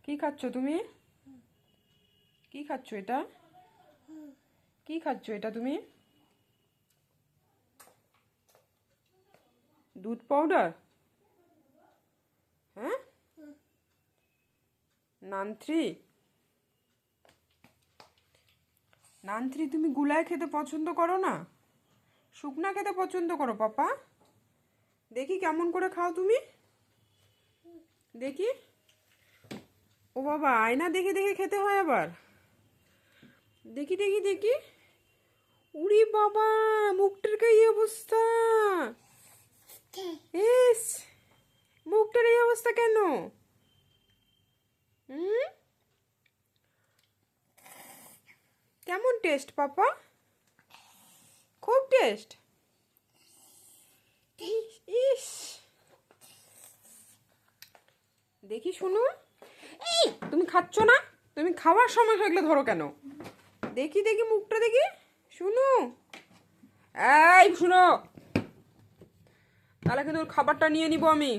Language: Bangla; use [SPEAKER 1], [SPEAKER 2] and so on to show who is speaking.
[SPEAKER 1] কি খাচ্ছ তুমি? কি খাচ্ছ এটা? কি খাচ্ছ এটা তুমি? দুধ পাউডার? হ্যাঁ, নান্ত্রি। নান্ত্রি তুমি গুলায় খেতে পছন্দ করো না? শুকনা খেতে পছন্দ করো পাপা? দেখি কেমন করে খাও তুমি, দেখি। ও বাবা, আয়না দেখে দেখে খেতে হয় আবার। দেখি দেখি দেখি। উরি বাবা, মুখটার কি অবস্থা! ইস, মুখটার এই অবস্থা কেন? হুম, কেমন টেস্ট পাপা? খুব টেস্ট। ইস, দেখি শুনো। এই, তুমি খাচ্ছ না? তুমি খাওয়ার সময় হয়ে গেলে ধরো কেন? দেখি দেখি মুখটা দেখি। শুনো, এই শুনো, তাহলে কিন্তু ওর খাবারটা নিয়ে নিব আমি।